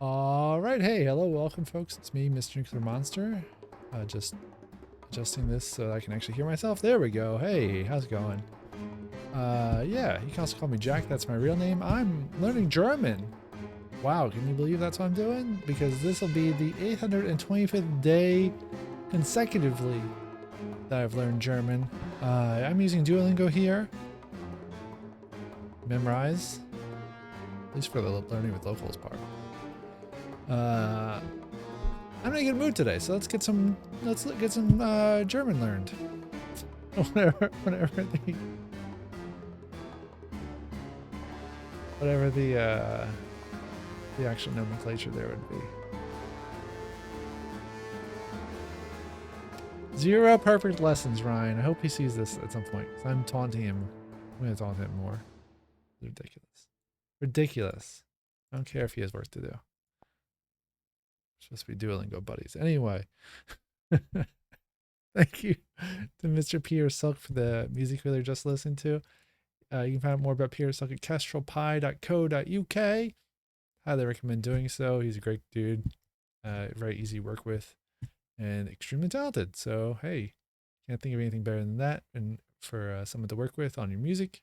All right, hey, hello, welcome, folks. It's me, Mr. Nuclear Monster. Just adjusting this so that I can actually hear myself. There we go. Hey, how's it going? Yeah, you can also call me Jack. That's my real name. I'm learning German. Wow, can you believe that's what I'm doing? Because this will be the 825th day consecutively that I've learned German. I'm using Duolingo here. Memrise, at least for the learning with locals part. I'm in a good mood today, so let's get some German learned. whatever the actual nomenclature there would be. 0 perfect lessons, Ryan. I hope he sees this at some point. I'm taunting him. I'm gonna taunt him more. Ridiculous. Ridiculous. I don't care if he has work to do. Supposed to be Duolingo buddies. Anyway, thank you to Mr. Peter Silk for the music we just listened to. You can find out more about Peter Silk at kestrelpie.co.uk. Highly recommend doing so. He's a great dude, very easy to work with, and extremely talented. So hey, can't think of anything better than that, and for someone to work with on your music.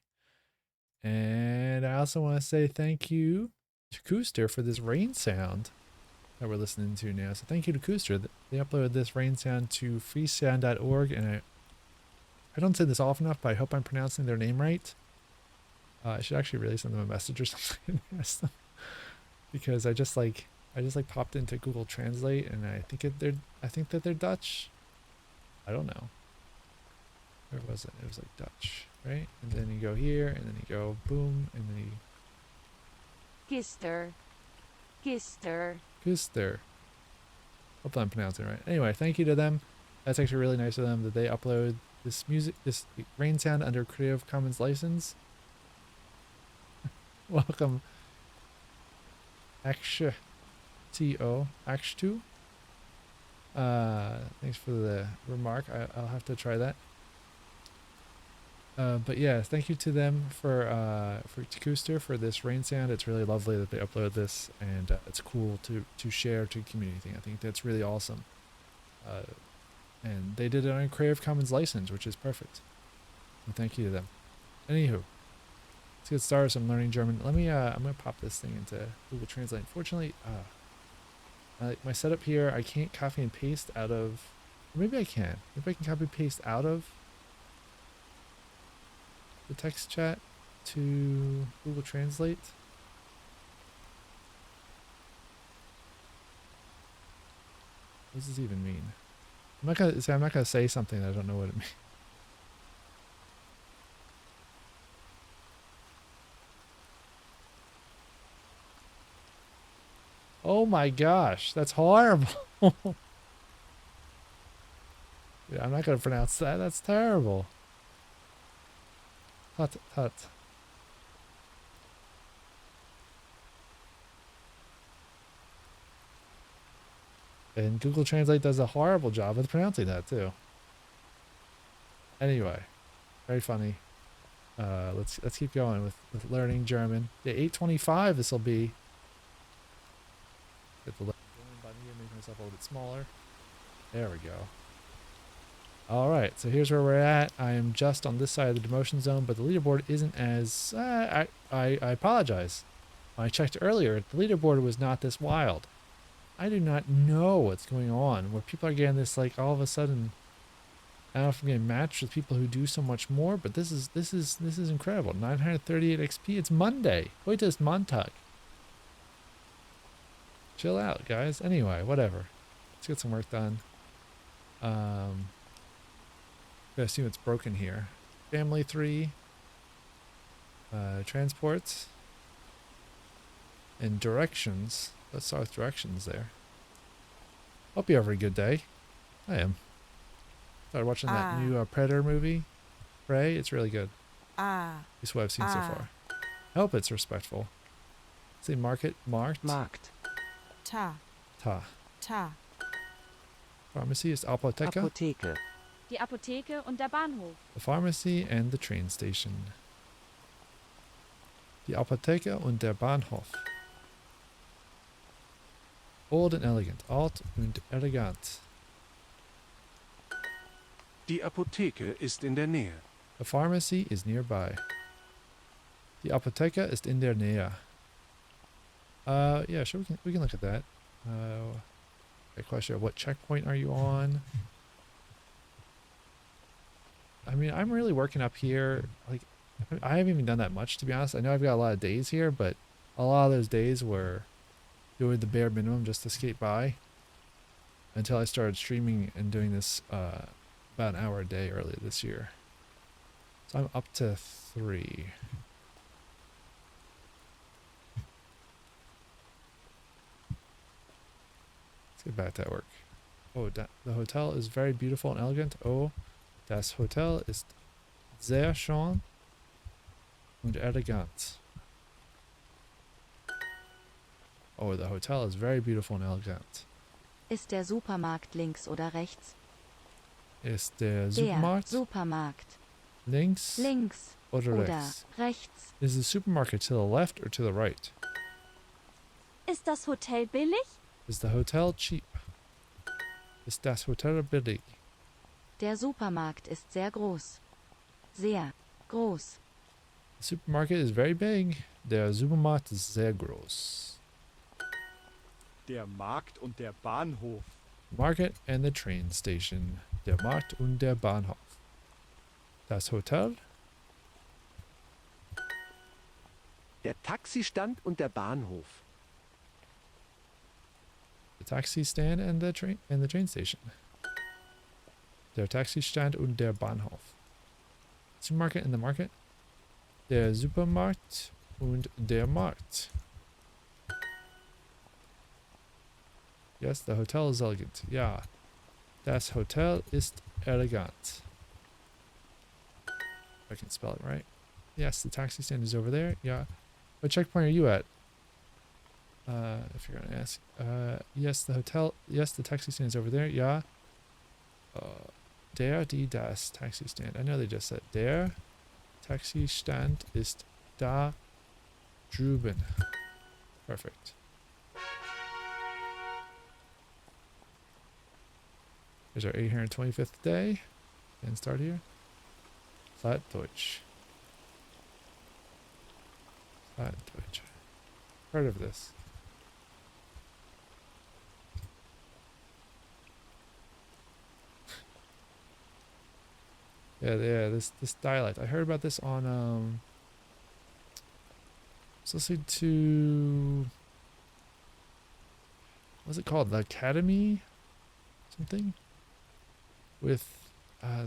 And I also want to say thank you to Kyster for this rain sound that we're listening to now. So thank you to Kyster. They uploaded this rain sound to freesound.org, and I don't say this often enough, but I hope I'm pronouncing their name right. I should actually really send them a message or something and ask them, because I just popped into Google Translate, and I think that they're Dutch. I don't know. Where was it? It was like Dutch, right? And then you go here, and then you go boom, and then you Kyster. Hope I'm pronouncing it right. Anyway, thank you to them. That's actually really nice of them that they upload this rain sound under Creative Commons license. Welcome, Aksha T.O. Akshtu. Thanks for the remark. I'll have to try that. But yeah, thank you to them for Kyster for this rain sound. It's really lovely that they upload this, and it's cool to share to community thing. I think that's really awesome. And they did it on a Creative Commons license, which is perfect. And thank you to them. Anywho, let's get started. So I'm learning German. Let me I'm gonna pop this thing into Google Translate. Unfortunately, my setup here, I can't copy and paste out of. Or maybe I can. Maybe I can copy and paste out of the text chat to Google Translate. What does this even mean? I'm not gonna say something that I don't know what it means. Oh my gosh, that's horrible. Yeah, I'm not gonna pronounce that. That's terrible. Hut, hut. And Google Translate does a horrible job of pronouncing that too. Anyway, very funny. Let's keep going with learning German. Yeah, 8:25. This will be. Get the button here, make myself a little bit smaller. There we go. All right, so here's where we're at. I am just on this side of the demotion zone, but the leaderboard isn't as. I apologize. When I checked earlier, the leaderboard was not this wild. I do not know what's going on, where people are getting this, like, all of a sudden. I don't know if I'm getting matched with people who do so much more, but this is incredible. 938 XP. It's Monday. Heute ist Montag. Chill out, guys. Anyway, whatever. Let's get some work done. Gotta see what's broken here. Family 3. Transports. And directions. Let's start with directions there. Hope you have a good day. I am. Started watching that new Predator movie. Prey. It's really good. It's what I've seen so far. I hope it's respectful. Say market. Markt. Ta. Pharmacy is Apotheke. Apotheke. Die Apotheke und der Bahnhof. The pharmacy and the train station. Die Apotheke und der Bahnhof. Old and elegant. Alt und elegant. Die Apotheke ist in der Nähe. The pharmacy is nearby. Die Apotheke ist in der Nähe. Yeah, sure, we can look at that. A question, what checkpoint are you on? I mean, I'm really working up here. Like, I haven't even done that much, to be honest. I know I've got a lot of days here, but a lot of those days were doing the bare minimum just to skate by until I started streaming and doing this about an hour a day earlier this year. So I'm up to 3. Let's get back to that work. Oh, the hotel is very beautiful and elegant. Oh, das Hotel ist sehr schön und elegant. Oh, the hotel is very beautiful and elegant. Ist der Supermarkt links oder rechts? Ist der Der Supermarkt Supermarkt links links oder oder rechts? rechts? Is the supermarket to the left or to the right? Ist das Hotel billig? Is the hotel cheap? Ist das Hotel billig? Der Supermarkt ist sehr groß. Sehr groß. The supermarket is very big. Der Supermarkt ist sehr groß. Der Markt und der Bahnhof. Market and the train station. Der Markt und der Bahnhof. Das Hotel? Der Taxistand und der Bahnhof. The taxi stand and the train station. Der Taxistand und der Bahnhof. Supermarket and the market. Der Supermarkt und der Markt. Yes, the hotel is elegant. Ja, das Hotel ist elegant. If I can spell it right. Yes, the taxi stand is over there. Yeah. What checkpoint are you at? If you're gonna ask. Yes, the taxi stand is over there. Yeah. Die das taxi stand. I know they just said der taxi stand ist da drüben. Perfect. Here's our 825th day. And start here. Flat Deutsch. Flat Deutsch. Heard of this. Yeah, this dialect. I heard about this on I was listening to, what's it called? The Academy something? With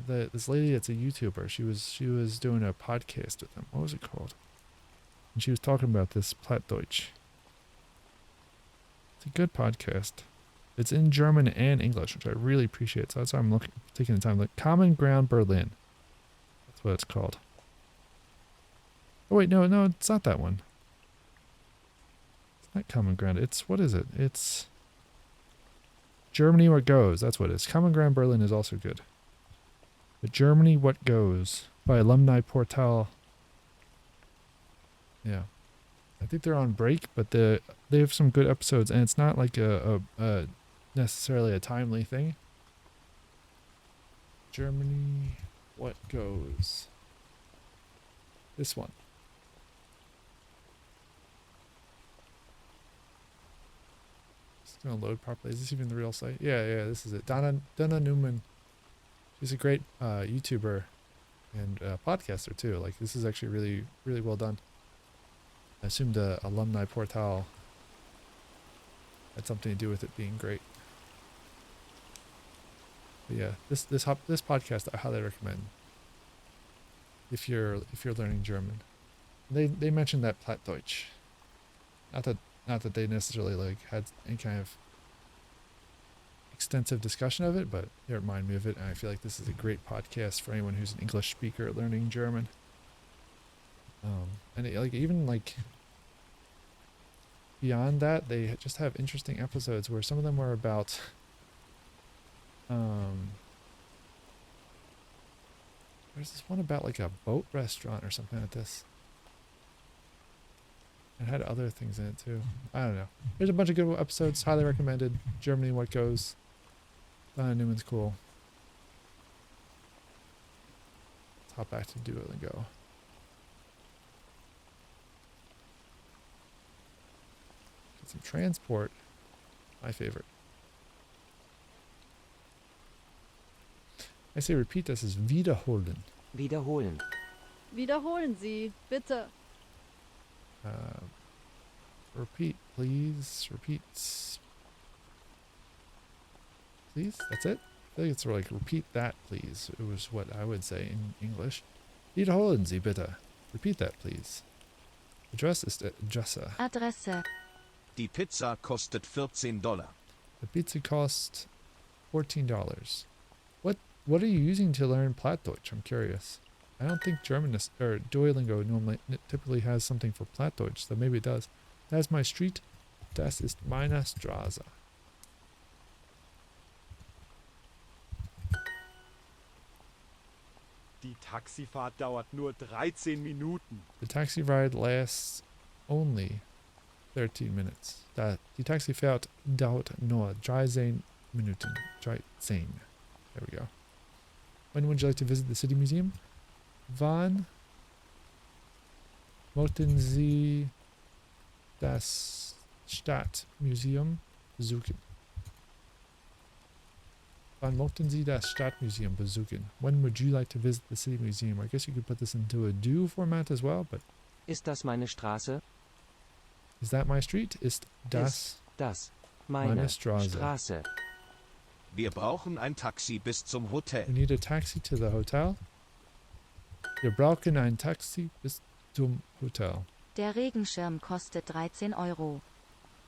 this lady that's a YouTuber. She was doing a podcast with them. What was it called? And she was talking about this Plattdeutsch. It's a good podcast. It's in German and English, which I really appreciate. So that's why I'm taking the time. Like Common Ground Berlin. That's what it's called. Oh wait, no, it's not that one. It's not Common Ground. It's, what is it? It's Germany What Goes. That's what it is. Common Ground Berlin is also good. But Germany What Goes by Alumni Portal. Yeah. I think they're on break, but they have some good episodes, and it's not like a necessarily a timely thing. Germany What Goes. This one. It's gonna load properly. Is this even the real site? Yeah, this is it. Donna Newman. She's a great YouTuber and podcaster too. Like, this is actually really, really well done. I assume the Alumni Portal had something to do with it being great. But yeah, this podcast I highly recommend if you're learning German. They mentioned that Plattdeutsch. Not that they necessarily like had any kind of extensive discussion of it, but it reminded me of it, and I feel like this is a great podcast for anyone who's an English speaker learning German. And even beyond that, they just have interesting episodes where some of them were about there's this one about like a boat restaurant or something like this. It had other things in it too. I don't know. There's a bunch of good episodes. Highly recommended. Germany, What Goes. Donna Newman's cool. Let's hop back to Duolingo. Get some transport. My favorite. I say repeat this as wiederholen. Wiederholen. Wiederholen Sie, bitte. Repeat, please. Repeat. Please? That's it? I feel like it's like repeat that, please. It was what I would say in English. Wiederholen Sie bitte. Repeat that, please. Address ist Adresse. Adresse. Die Pizza kostet $14. The pizza cost $14. What are you using to learn Plattdeutsch? I'm curious. I don't think German is, or Duolingo typically has something for Plattdeutsch, so maybe it does. That's my street. Das ist meine Straße. Die Taxifahrt dauert nur 13 Minuten. The taxi ride lasts only 13 minutes. Die Taxifahrt dauert nur 13 Minuten. 13. There we go. When would you like to visit the City Museum? Wann möchten Sie das Stadtmuseum besuchen? Wann möchten Sie das Stadtmuseum besuchen? When would you like to visit the City Museum? I guess you could put this into a do format as well, but Ist das meine Straße? is that my street? Ist das Das meine meine Straße? Straße. Wir brauchen ein Taxi bis zum Hotel. We need a taxi to the hotel. Wir brauchen ein Taxi bis zum Hotel. Der Regenschirm kostet 13 Euro.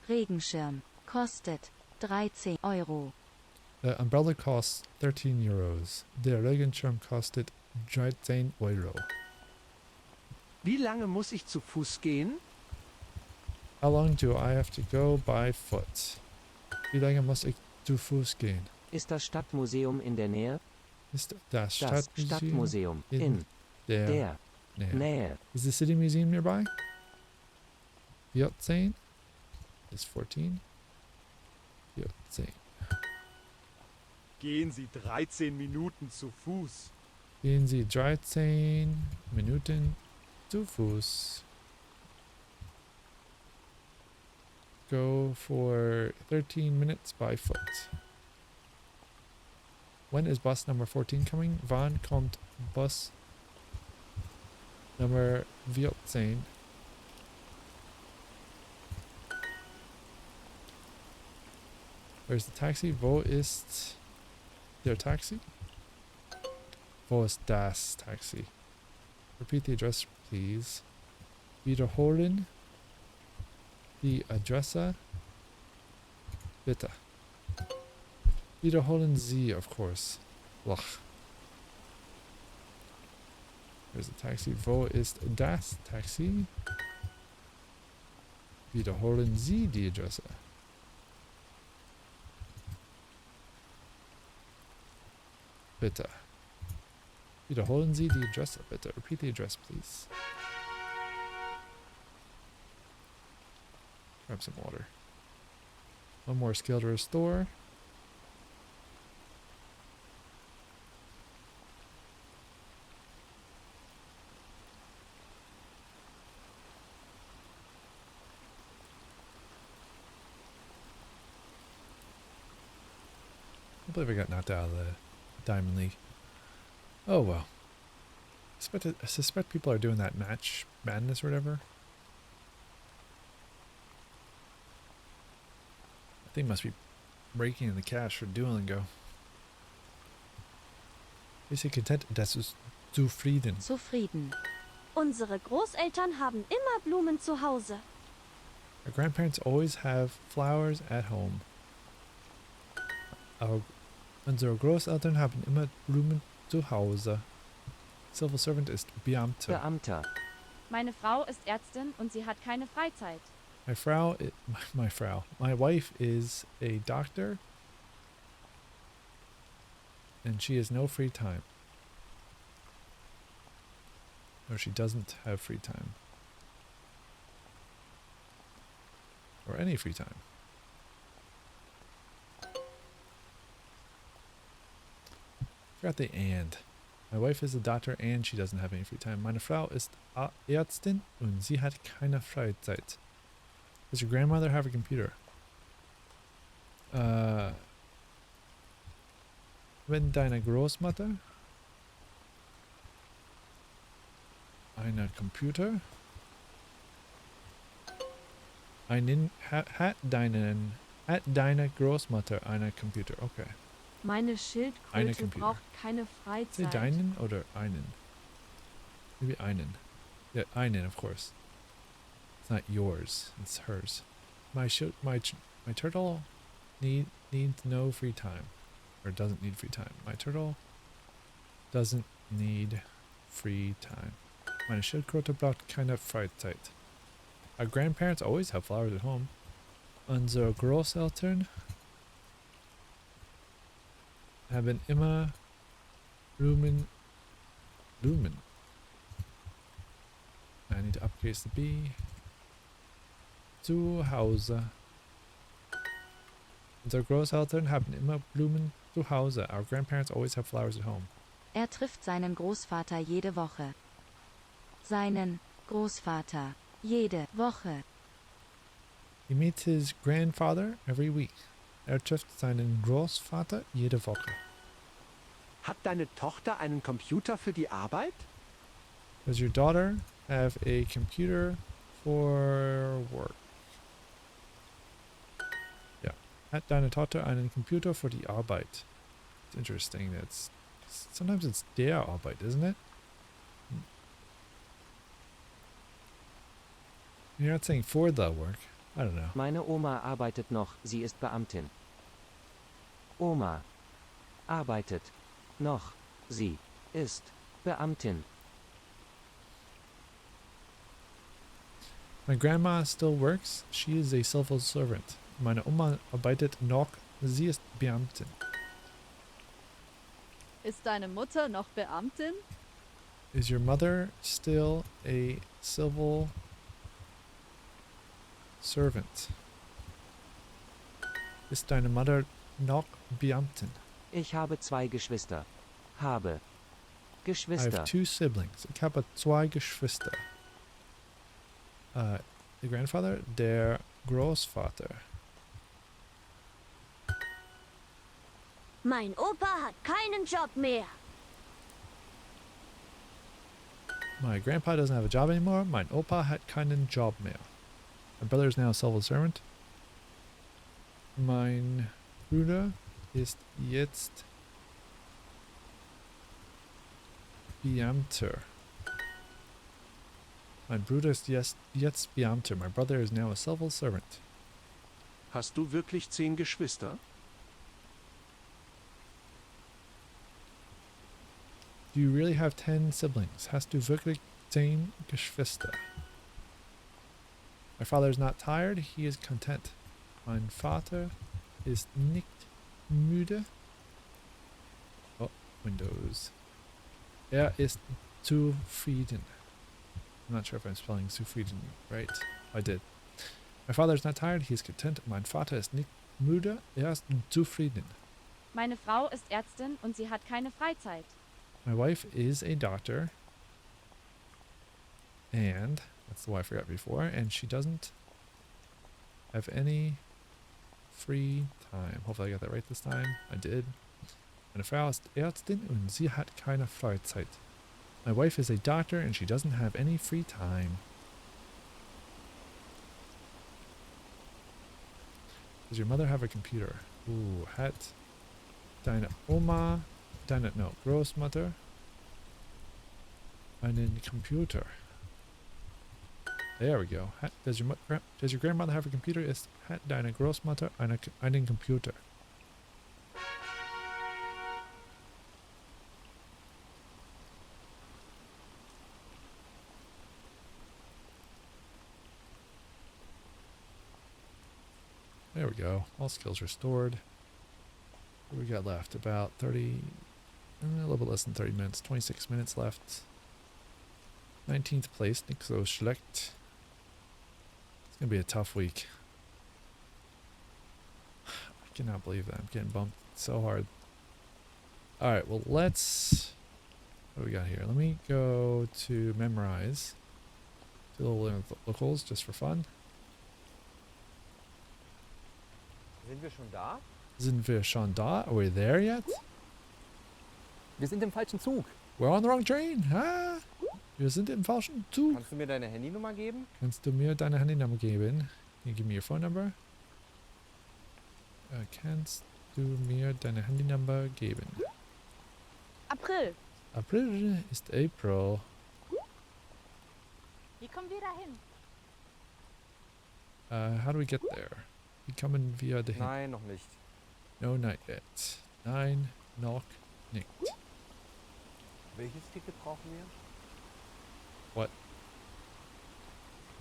Regenschirm kostet 13 Euro. The umbrella costs 13 euros. Der Regenschirm kostet 13 Euro. Wie lange muss ich zu Fuß gehen? How long do I have to go by foot? Wie lange muss ich zu Fuß gehen? Ist das Stadtmuseum in der Nähe? Ist das Das Stadtmuseum Stadtmuseum in in der der Nähe? Nähe. Is the City Museum nearby? 14 is 14. 14. Gehen Sie 13 Minuten zu Fuß. Gehen Sie 13 Minuten zu Fuß. Go for 13 minutes by foot. When is bus number 14 coming? Wann kommt Bus Nummer 14? Where's the taxi? Wo ist der Taxi? Wo ist das Taxi? Repeat the address, please. Wiederholen die Adresse. Bitte. Wiederholen Sie, of course. Lach. There's the taxi. Wo ist das Taxi? Wiederholen Sie die Adresse. Bitte. Wiederholen Sie die Adresse, bitte. Repeat the address, please. Grab some water. One more skill to restore. I believe I got knocked out of the Diamond League. Oh well. I suspect people are doing that match madness or whatever. They must be raking in the cash for Duolingo. Ist sie content? Das ist zufrieden. Zufrieden. Unsere Großeltern haben immer Blumen zu Hause. Our grandparents always have flowers at home. Unsere Großeltern haben immer Blumen zu Hause. Civil servant ist Beamter. Beamter. Meine Frau ist Ärztin und sie hat keine Freizeit. My wife is a doctor, and she has no free time. Or she doesn't have free time. or any free time. Forgot the and. My wife is a doctor and she doesn't have any free time. Meine Frau ist Ärztin und sie hat keine Freizeit. Does your grandmother have a computer? Wenn deine Großmutter eine Computer hat deine Großmutter eine Computer? Okay. Meine Schildkröte braucht keine Say Freizeit. deinen oder einen? Maybe einen. Yeah, einen, of course. It's not yours. It's hers. My turtle needs no free time, or doesn't need free time. My turtle doesn't need free time. Meine Schildkröte braucht keine Freizeit. Our grandparents always have flowers at home. Unsere Großeltern haben immer Blumen. I need to upcase the B. Zu Hause. Unsere Großeltern haben immer Blumen zu Hause. Our grandparents always have flowers at home. Er trifft seinen Großvater jede Woche. Seinen Großvater jede Woche. He meets his grandfather every week. Er trifft seinen Großvater jede Woche. Hat deine Tochter einen Computer für die Arbeit? Does your daughter have a computer for work? Yeah. Hat deine Tochter einen Computer für die Arbeit? It's interesting. Sometimes it's der Arbeit, isn't it? You're not saying for the work. I don't know. Meine Oma arbeitet noch, sie ist Beamtin. Oma arbeitet noch, sie ist Beamtin. My grandma still works. She is a civil servant. Meine Oma arbeitet noch. Sie ist Beamtin. Ist deine Mutter noch Beamtin? Is your mother still a civil servant? Ist deine Mutter noch Beamtin? Ich habe 2 Geschwister. Habe I Geschwister. have 2 siblings. Ich habe 2 Geschwister. The grandfather, der Großvater. Mein Opa hat keinen Job mehr. My grandpa doesn't have a job anymore. Mein Opa hat keinen Job mehr. My brother is now a civil servant. Mein Bruder ist jetzt Beamter. Mein Bruder ist jetzt Beamter. My brother is now a civil servant. Hast du wirklich 10 Geschwister? Do you really have 10 siblings? Hast du wirklich 10 Geschwister? My father is not tired. He is content. Mein Vater ist nicht müde. Oh, Windows. Er ist zufrieden. I'm not sure if I'm spelling zufrieden right. I did. My father is not tired. He is content. Mein Vater ist nicht müde. Er ist zufrieden. Meine Frau ist Ärztin und sie hat keine Freizeit. My wife is a doctor. And that's the one I forgot before. And she doesn't have any free time. Hopefully I got that right this time. I did. Meine Frau ist Ärztin und sie hat keine Freizeit. My wife is a doctor and she doesn't have any free time. Does your mother have a computer? Ooh, hat deine Oma, Großmutter einen Computer? There we go. Does your grandmother have a computer? Hat deine Großmutter einen Computer? There we go. All skills restored. What do we got left? About 30, a little bit less than 30 minutes. 26 minutes left. 19th place, nicht so schlecht. It's going to be a tough week. cannot believe that. I'm getting bumped so hard. Alright, well let's... What do we got here? Let me go to Memrise. Do a little locals just for fun. Sind wir schon da? Sind wir schon da? Are we there yet? Wir sind im falschen Zug. We're on the wrong train. Ah! Wir sind im falschen Zug. Kannst du mir deine Handynummer geben? Kannst du mir deine Handynummer geben? Can you give me your phone number? Kannst du mir deine Handynummer geben? April. April ist April. Wie kommen wir dahin? How do we get there? We coming via the... Nein, noch nicht. No, not yet. Nein, noch nicht. Welches Ticket brauchen wir? What?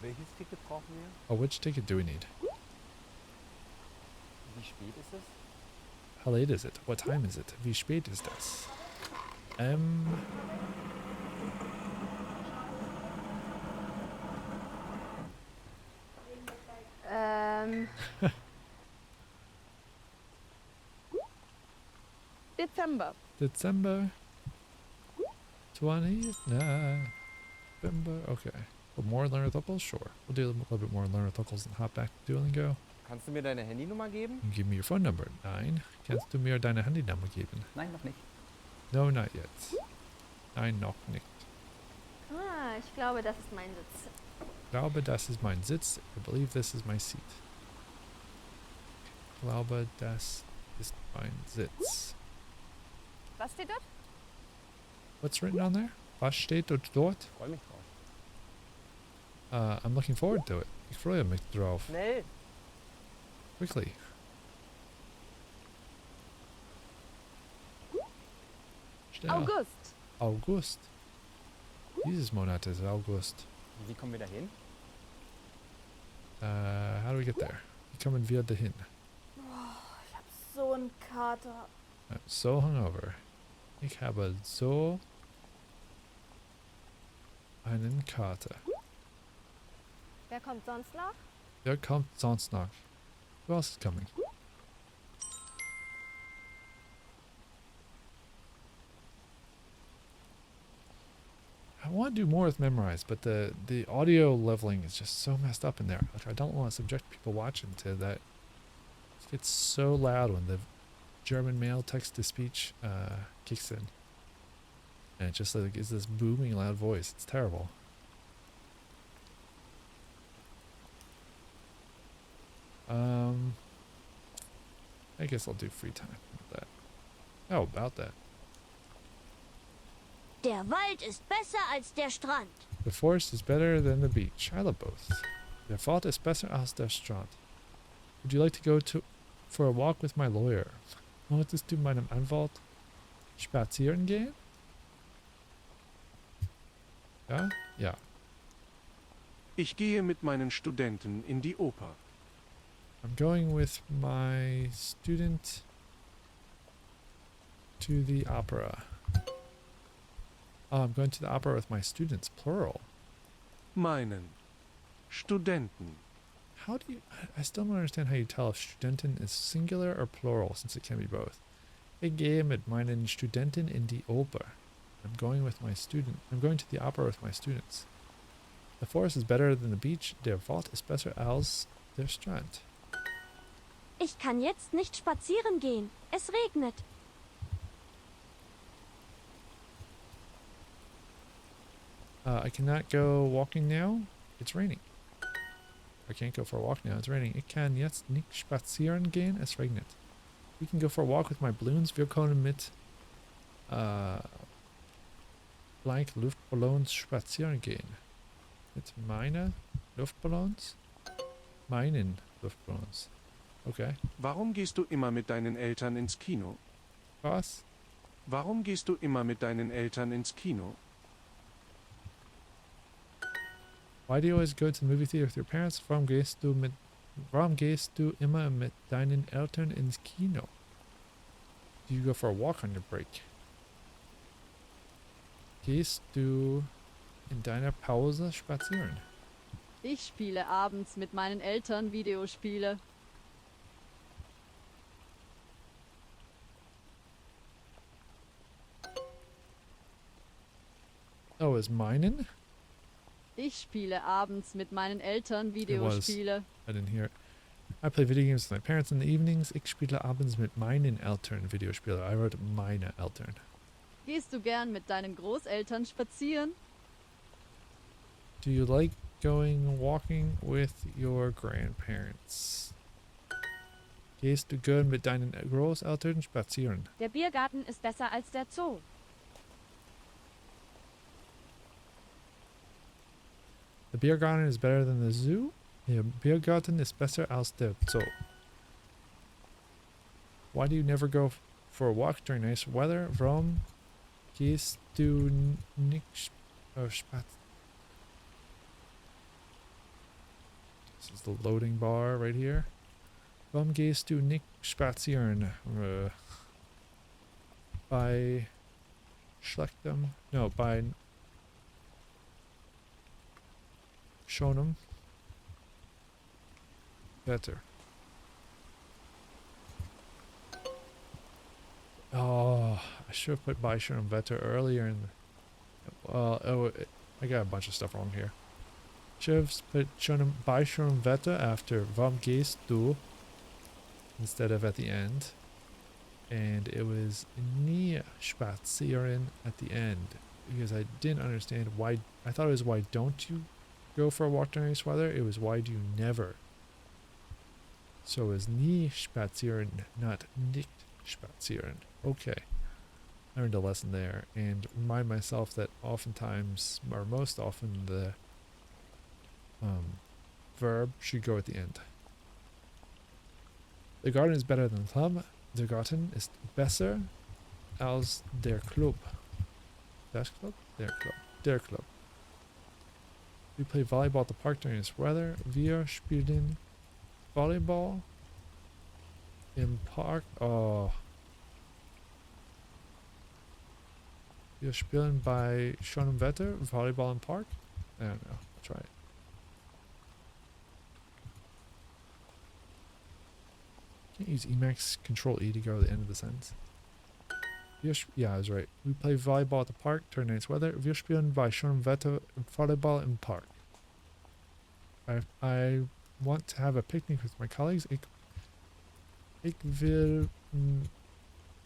Welches Ticket brauchen wir? Oh, which ticket do we need? Wie spät ist es? How late is it? What time is it? Wie spät ist das? Dezember. December 20th? Nah. November? Okay. But more learner locals? Sure. We'll do a little bit more learner locals and hop back to Duolingo. Kannst du mir deine Handynummer geben? And give me your phone number. 9. Kannst du mir deine Handynummer geben? Nein, noch nicht. No, not yet. 9 noch nicht. Ah, ich glaube, das ist mein Sitz. Glaube, das ist mein Sitz. I believe this is my seat. Glaube, das ist mein Sitz. Was steht dort? What's written on there? Was steht dort? Freu mich drauf. I'm looking forward to it. Ich freue mich drauf. Schnell! Quickly. Schnell. August. August. Dieses Monat ist August. Wie kommen wir da hin? How do we get there? Wie kommen wir dahin? Ich hab so einen Kater. I'm so hungover. Ich habe so einen Kater. Wer kommt sonst noch? Wer kommt sonst noch? Who else is coming? I want to do more with Memrise, but the audio leveling is just so messed up in there. Like, I don't want to subject people watching to that. It gets so loud when the German male text-to-speech kicks in. And it just like is this booming loud voice. It's terrible. I guess I'll do free time with that. How about that? Der Wald ist besser als der Strand. The forest is better than the beach. I love both. Der Wald ist besser als der Strand. Would you like to go for a walk with my lawyer? Möchtest du meinem Anwalt spazieren gehen? Ja? Ja. Ich gehe mit meinen Studenten in die Oper. I'm going with my student to the opera. Oh, I'm going to the opera with my students, plural. Meinen Studenten. How do you... I still don't understand how you tell if Studenten is singular or plural, since it can be both. Ich gehe mit meinen Studenten in die Oper. I'm going to the opera with my students. The forest is better than the beach. Der Wald ist besser als der Strand. Ich kann jetzt nicht spazieren gehen. Es regnet. I cannot go walking now. It's raining. I can't go for a walk now. It's raining. Ich kann jetzt nicht spazieren gehen. Es regnet. We can go for a walk with my balloons. Wir können mit blank Luftballons spazieren gehen. Mit meinen Luftballons? Meinen Luftballons. Okay. Warum gehst du immer mit deinen Eltern ins Kino? Was? Warum gehst du immer mit deinen Eltern ins Kino? Why do you always go to the movie theater with your parents? Warum gehst du immer mit deinen Eltern ins Kino? Do you go for a walk on your break? Gehst du in deiner Pause spazieren? Ich spiele abends mit meinen Eltern Videospiele. Oh, is meinen? Ich spiele abends mit meinen Eltern was. Videospiele. I didn't hear it. I play video games with my parents in the evenings. Ich spiele abends mit meinen Eltern Videospiele. I wrote meine Eltern. Gehst du gern mit deinen Großeltern spazieren? Do you like going walking with your grandparents? Gehst du gern mit deinen Großeltern spazieren? Der Biergarten ist besser als der Zoo. The beer garden is better than the zoo? Der Biergarten ist besser als der Zoo. Why do you never go for a walk during nice weather? Warum gehst du nicht spazieren? This is the loading bar right here. Warum gehst du nicht spazieren? Bei schlechtem? No, bei schönem Wetter. Oh, I should have put bei schönem Wetter earlier in the... Well, I got a bunch of stuff wrong here. Should have put bei schönem Wetter after warum gehst du instead of at the end. And it was nie spazieren at the end because I didn't understand why. I thought it was why don't you go for a walk during nice weather? It was why do you never? So it was nie spazieren, not nicht spazieren. Okay. I learned a lesson there and remind myself that oftentimes, or most often, the verb should go at the end. The garden is better than the club. Der Garten ist besser als der Club. Das Club? Der Club. Der Club. We play volleyball at the park during this weather. Wir spielen Volleyball im Park. Oh. Wir spielen bei schönem Wetter Volleyball im Park. I don't know. Try it. Can't use Emacs Control E to go to the end of the sentence. Yeah, I was right. We play volleyball at the park during nice weather. Wir spielen bei schönem Wetter Volleyball im Park. I want to have a picnic with my colleagues. Ich will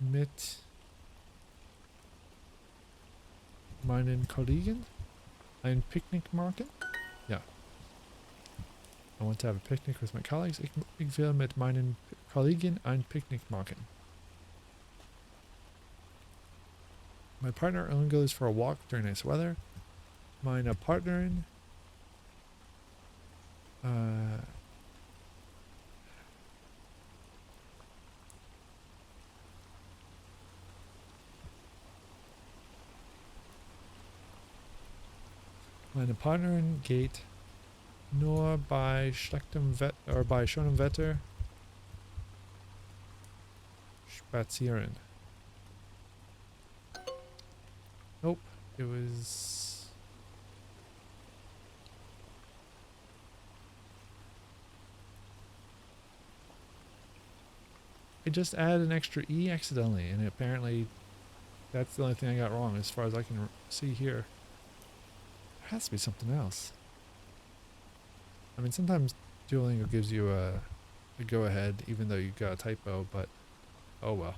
mit meinen Kollegen ein Picknick machen. Ja. I want to have a picnic with my colleagues. Ich will mit meinen Kollegen ein Picknick machen. My partner only goes for a walk during nice weather. Meine Partnerin meine Partnerin geht nur bei schlechtem Wetter oder bei schönem Wetter spazieren. Nope, it was... I just added an extra E accidentally, and apparently that's the only thing I got wrong as far as I can see here. There has to be something else. I mean, sometimes Duolingo gives you a go-ahead even though you got a typo, but oh well.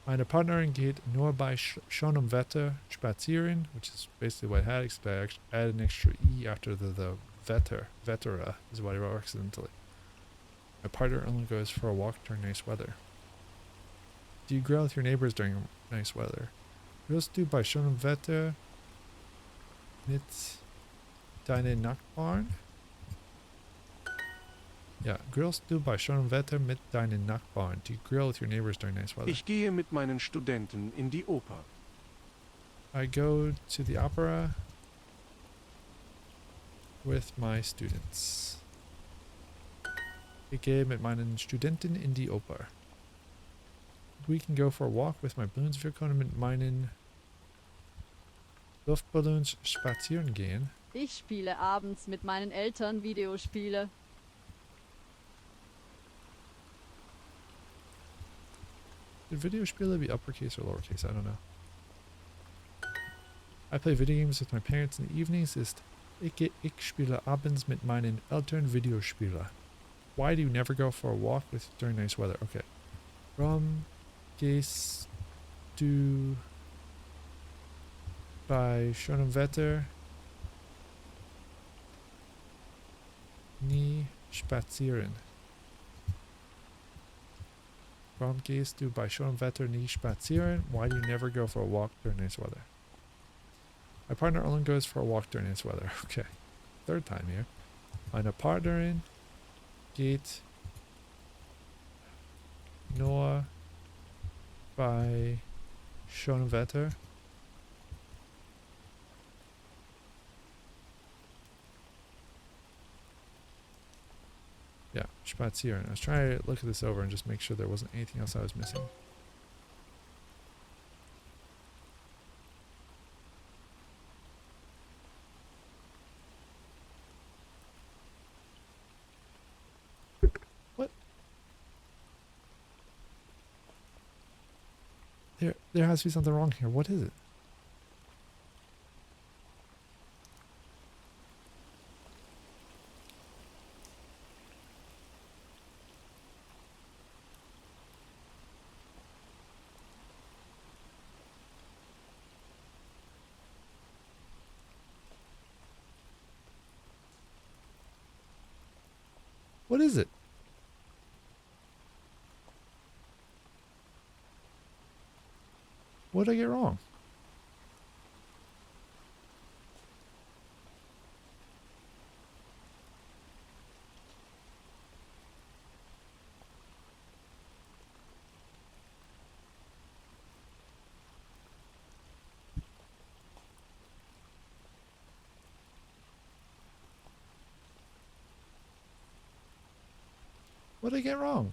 Meine Partnerin geht nur bei schönem Wetter spazieren, which is basically what I had, except I actually added an extra E after the Wetter. Wettera is what I wrote accidentally. My partner only goes for a walk during nice weather. Do you grill with your neighbors during nice weather? Grillst du bei schönem Wetter mit deinen Nachbarn? Ja, grillst du bei schönem Wetter mit deinen Nachbarn? Do you grill with your neighbors during nice weather? Ich gehe mit meinen Studenten in die Oper. I go to the opera with my students. Ich gehe mit meinen Studenten in die Oper. We can go for a walk with my balloons. Wir können mit meinen Luftballons spazieren gehen. Ich spiele abends mit meinen Eltern Videospiele. Should Videospiele be uppercase or lowercase? I don't know. I play video games with my parents in the evenings. Ich spiele abends mit meinen Eltern Videospiele. Why do you never go for a walk with during nice weather? Okay. Warum gehst du bei schönem Wetter nie spazieren? Warum gehst du bei schönem Wetter nie spazieren? Why do you never go for a walk during nice weather? My partner only goes for a walk during nice weather. Okay. Third time here. Meine Partnerin geht nur bei schönem Wetter yeah, spazieren. I was trying to look at this over and just make sure there wasn't anything else I was missing. What? There has to be something wrong here. What is it? What is it? What did I get wrong? What did I get wrong?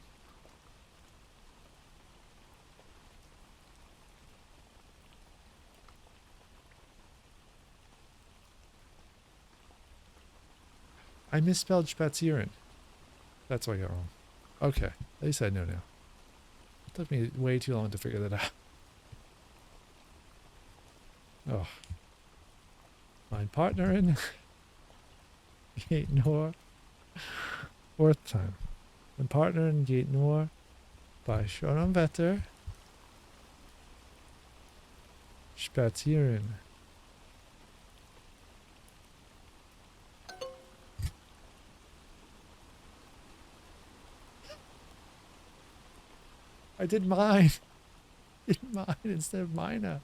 I misspelled spazieren. That's what I got wrong. Okay, at least I know now. It took me way too long to figure that out. Oh. Mein Partnerin geht nur. Fourth time. Mein Partnerin geht nur bei schönem Wetter spazieren. I did mine. I did mine instead of mine.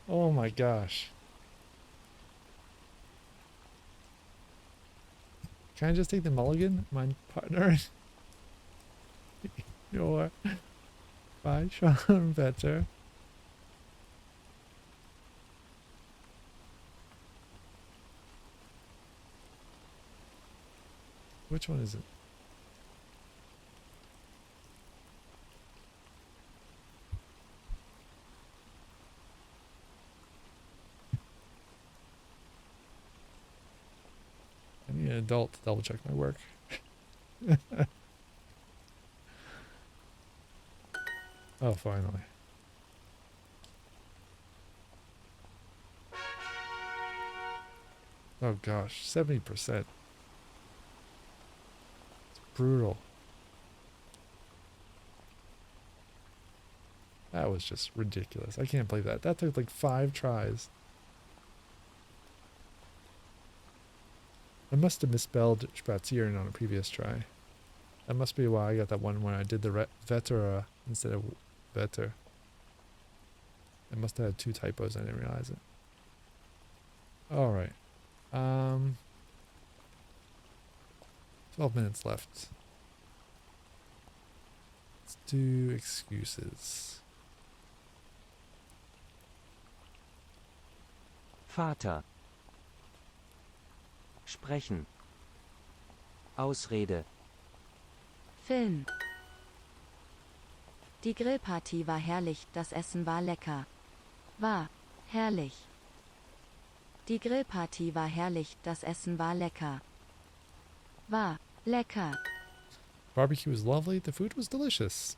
Oh my gosh. Can I just take the mulligan? My partner. Your by Sean Better. Which one is it? I need an adult to double check my work. Oh, finally. Oh gosh, 70%. It's brutal. That was just ridiculous. I can't believe that. That took like 5 tries. I must have misspelled spazieren on a previous try. That must be why I got that one when I did the Vetera instead of Vetter. I must have had 2 typos. I didn't realize it. Alright. 12 minutes left. Let's do excuses. Vater. Sprechen. Ausrede. Film. Die Grillparty war herrlich, das Essen war lecker. War herrlich. Die Grillparty war herrlich, das Essen war lecker. War lecker. Barbecue was lovely, the food was delicious.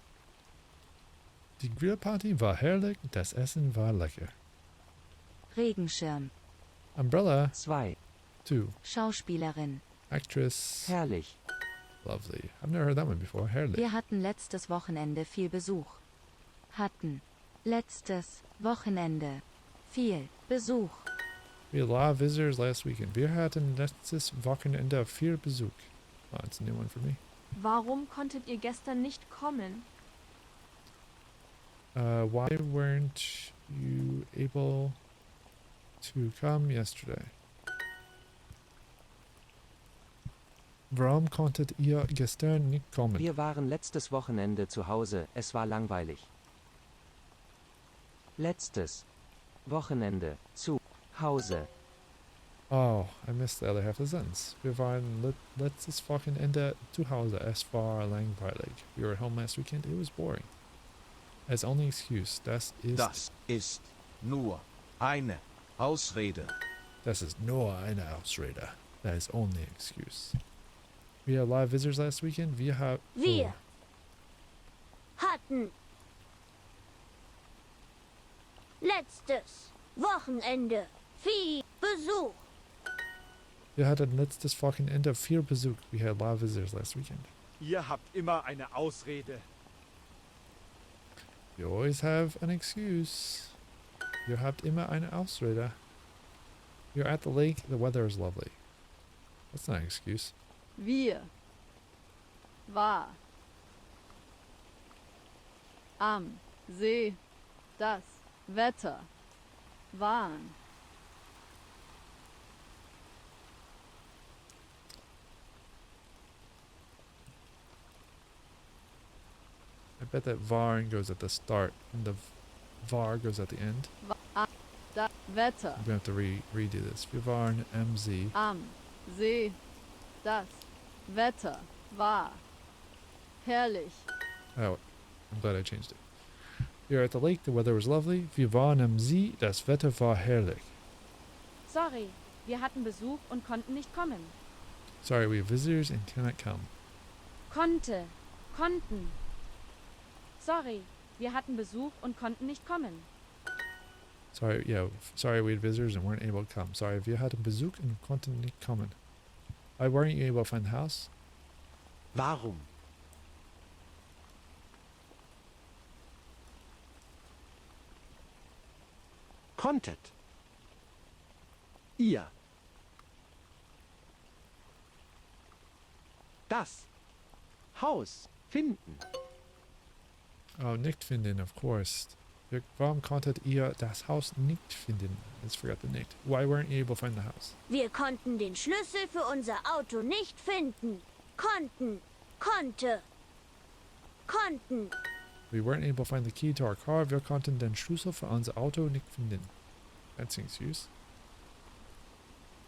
Die Grillparty war herrlich, das Essen war lecker. Regenschirm. Umbrella. 2. 2. Schauspielerin. Actress. Herrlich. Lovely. I've never heard that one before. Herrlich. Wir hatten letztes Wochenende viel Besuch. Hatten. Letztes Wochenende. Viel Besuch. We had a lot of visitors last weekend. Wir hatten letztes Wochenende viel Besuch. Oh, that's a new one for me. Warum konntet ihr gestern nicht kommen? Why weren't you able to come yesterday? Warum konntet ihr gestern nicht kommen? Wir waren letztes Wochenende zu Hause, es war langweilig. Letztes Wochenende zu Hause. Oh, I missed the other half of the sentence. Wir waren letztes Wochenende zu Hause. Es war langweilig. We were at home last weekend. It was boring. As only excuse. Das ist nur eine Ausrede. Das ist nur eine Ausrede. That is only an excuse. We had a lot of visitors last weekend. Wir hatten letztes Wochenende viel Besuch. Wir hatten letztes Wochenende viel Besuch. We had a lot of visitors last weekend. Ihr habt immer eine Ausrede. You always have an excuse. Ihr habt immer eine Ausrede. You're at the lake. The weather is lovely. That's not an excuse. Wir. War. Am See. Das Wetter. Waren. I bet that var goes at the start and the var goes at the end. Das Wetter. I'm going to have to redo this. Wir waren MZ. Am See. Das Wetter war herrlich. Oh, I'm glad I changed it. We were at the lake. The weather was lovely. Wir waren am See. Das Wetter war herrlich. Sorry, wir hatten Besuch und konnten nicht kommen. Sorry, we have visitors and cannot come. Konnten. Sorry, wir hatten Besuch und konnten nicht kommen. Sorry, sorry we had visitors and weren't able to come. Sorry, wir hatten Besuch und konnten nicht kommen. Why weren't you able to find the house? Warum? Konntet ihr das Haus finden? Oh, nicht finden, of course. Warum konntet ihr das Haus nicht finden? Let's forget the nicht. Why weren't you able to find the house? Wir konnten den Schlüssel für unser Auto nicht finden. Konnten. We weren't able to find the key to our car. Wir konnten den Schlüssel für unser Auto nicht finden. That's an excuse.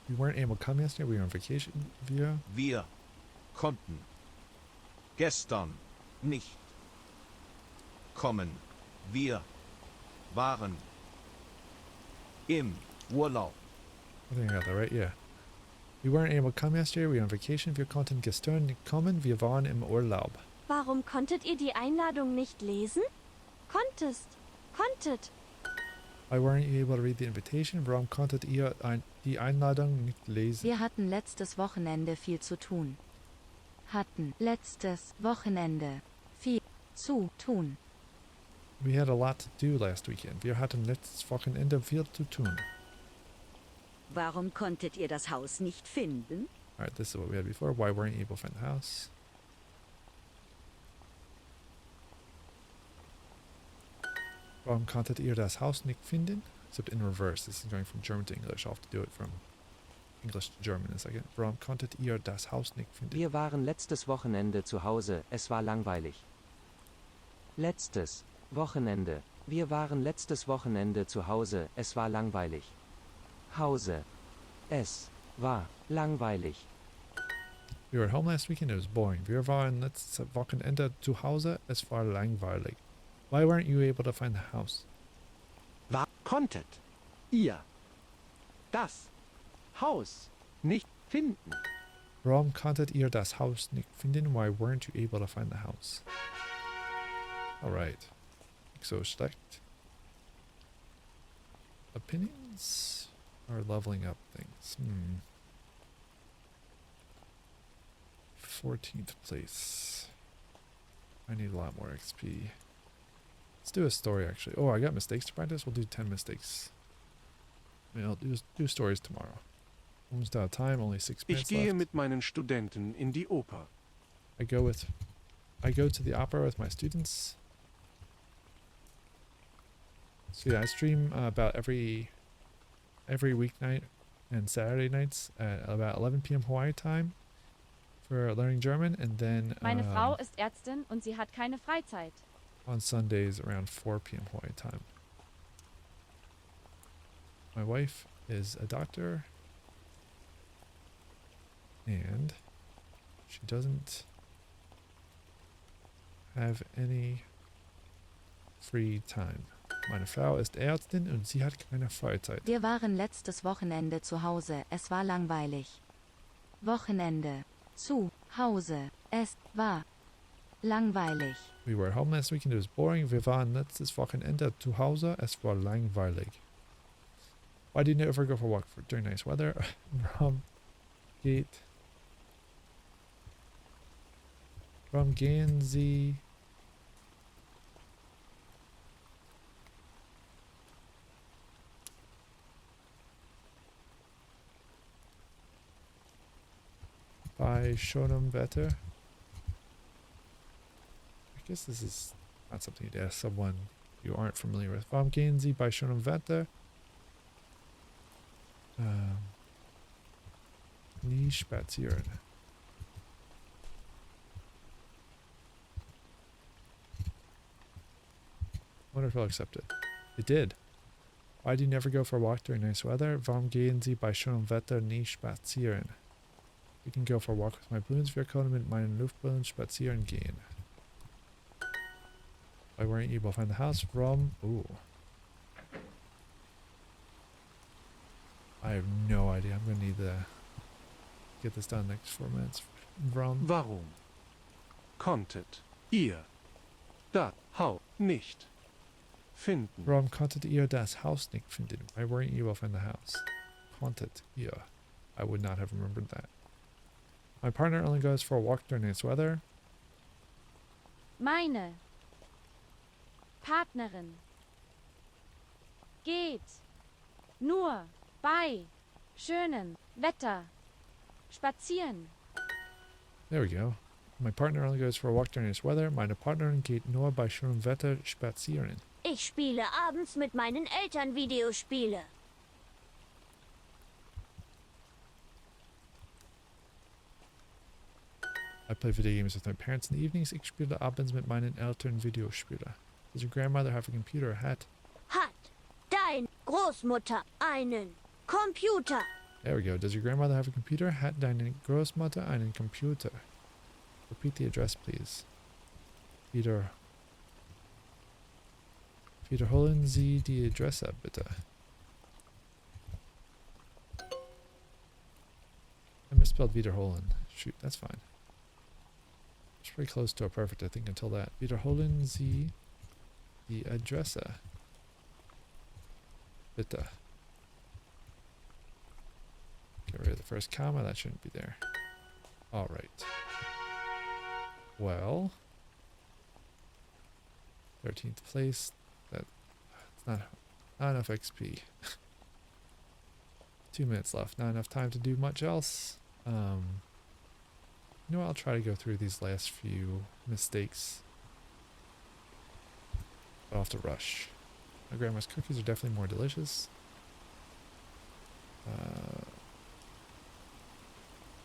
We weren't able to come yesterday. We were on vacation. Wir konnten gestern nicht kommen. Wir waren im Urlaub. I think I got that right, yeah. We weren't able to come yesterday. We were on vacation. Wir konnten gestern nicht kommen. Wir waren im Urlaub. Warum konntet ihr die Einladung nicht lesen? Konntet. Why weren't you able to read the invitation? Warum konntet ihr die Einladung nicht lesen? Wir hatten letztes Wochenende viel zu tun. Hatten letztes Wochenende viel zu tun. We had a lot to do last weekend. Wir hatten letztes Wochenende viel zu tun. Warum konntet ihr das Haus nicht finden? Alright, this is what we had before. Why weren't you able to find the house? Warum konntet ihr das Haus nicht finden? Except in reverse. This is going from German to English. I'll have to do it from English to German in a second. Warum konntet ihr das Haus nicht finden? Wir waren letztes Wochenende zu Hause, es war langweilig. Letztes Wochenende. Wir waren letztes Wochenende zu Hause, es war langweilig. Hause. Es war langweilig. We were at home last weekend. It was boring. Wir waren letztes Wochenende zu Hause. Es war langweilig. Why weren't you able to find the house? Konntet ihr das Haus nicht finden? Warum konntet ihr das Haus nicht finden? Why weren't you able to find the house? Alright. So schlecht. Opinions or leveling up things? 14th place. I need a lot more XP. Let's do a story actually. Oh, I got mistakes to practice. We'll do 10 mistakes. I mean, I'll do stories tomorrow. Almost out of time, only 6 Ich minutes gehe left. mit meinen Studenten in die Oper. I go to the opera with my students. So yeah, I stream about every weeknight and Saturday nights at about 11 p.m. Hawaii time for learning German, and then Meine Frau ist Ärztin und sie hat keine Freizeit. on Sundays around 4 p.m. Hawaii time. My wife is a doctor, and she doesn't have any free time. Meine Frau ist Ärztin und sie hat keine Freizeit. Wir waren letztes Wochenende zu Hause, es war langweilig. Wochenende. Zu Hause. Es war langweilig. We were home last weekend, it was boring. Wir waren letztes Wochenende zu Hause, es war langweilig. Why do you never go for a walk during nice weather? Warum gehen Sie bei schönem Wetter? I guess this is not something you'd ask someone you aren't familiar with. Warum gehen Sie bei schönem Wetter nie spazieren? Wonder if I'll accept it. It did. Why do you never go for a walk during nice weather? Warum gehen Sie bei schönem Wetter nie spazieren? We can go for a walk with my balloons. Wir können mit meinen Luftballons spazieren gehen. Why weren't you behind the house? From ooh. I have no idea. I'm gonna need to get this done in the next 4 minutes. From Warum konntet ihr das Haus nicht finden? Warum konntet ihr das Haus nicht finden? Why weren't you behind the house? Konntet ihr. I would not have remembered that. My partner only goes for a walk during nice weather. Meine Partnerin geht nur bei schönem Wetter spazieren. There we go. My partner only goes for a walk during nice weather. Meine Partnerin geht nur bei schönem Wetter spazieren. Ich spiele abends mit meinen Eltern Videospiele. I play video games with my parents in the evenings. Ich spiele abends mit meinen Eltern Videospiele. Does your grandmother have a computer or hat? Hat dein Großmutter einen Computer? There we go. Does your grandmother have a computer? Hat deine Großmutter einen Computer? Repeat the address, please. Wiederholen Sie die Adresse, bitte. I misspelled wiederholen. Shoot, that's fine. It's pretty close to a perfect, I think, until that. Wiederholen Sie die Adresse, bitte. Get rid of the first comma, that shouldn't be there. Alright. Well, 13th place. That's not enough XP. 2 minutes left. Not enough time to do much else. You know what? I'll try to go through these last few mistakes. But I'll have to rush. My grandma's cookies are definitely more delicious.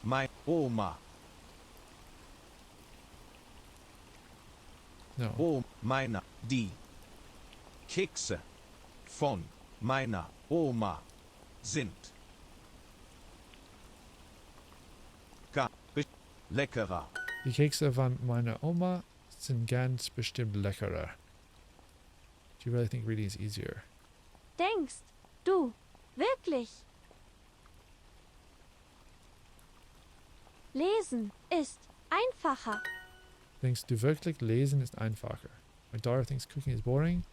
My Oma. No. Oh, meiner, die Kekse von meiner Oma sind leckerer. Die Kekse von meiner Oma sind ganz bestimmt leckerer. Do you really think reading is easier? Denkst du wirklich? Lesen ist einfacher. Denkst du wirklich, lesen ist einfacher? My daughter thinks cooking is boring.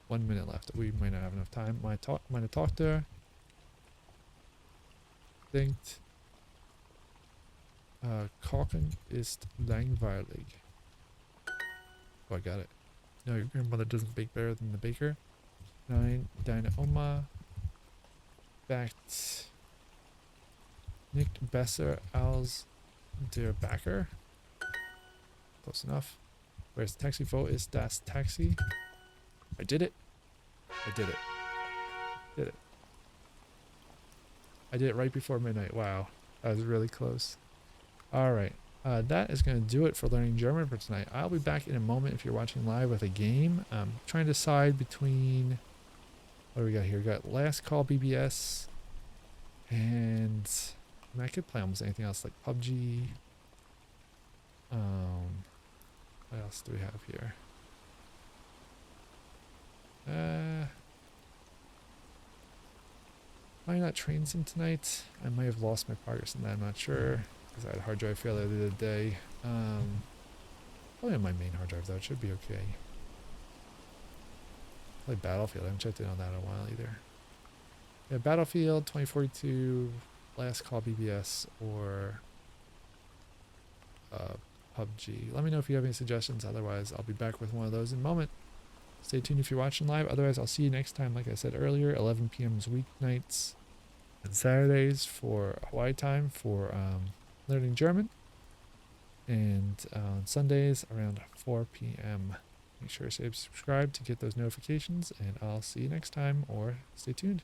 1 minute left. We might not have enough time. Meine Tochter denkt, Kochen ist langweilig. Oh, I got it. No, your grandmother doesn't bake better than the baker. Nein, deine Oma backt nicht besser als der Bäcker. Close enough. Where's the taxi? Wo ist das Taxi? I did it. I did it. Did it. I did it right before midnight. Wow. That was really close. Alright. That is going to do it for learning German for tonight. I'll be back in a moment if you're watching live with a game. Trying to decide between... What do we got here? We got Last Call BBS. And... I mean, I could play almost anything else like PUBG. What else do we have here? Might not train sim tonight. I might have lost my progress in that. I'm not sure because I had a hard drive failure the other day. Probably on my main hard drive though. It should be okay. Play Battlefield. I haven't checked in on that in a while either. Yeah, Battlefield 2042, Last Call BBS, or PUBG. Let me know if you have any suggestions. Otherwise, I'll be back with one of those in a moment. Stay tuned if you're watching live. Otherwise, I'll see you next time. Like I said earlier, 11 p.m. is weeknights and Saturdays for Hawaii time for learning German. And on Sundays around 4 p.m. Make sure to subscribe to get those notifications. And I'll see you next time, or stay tuned.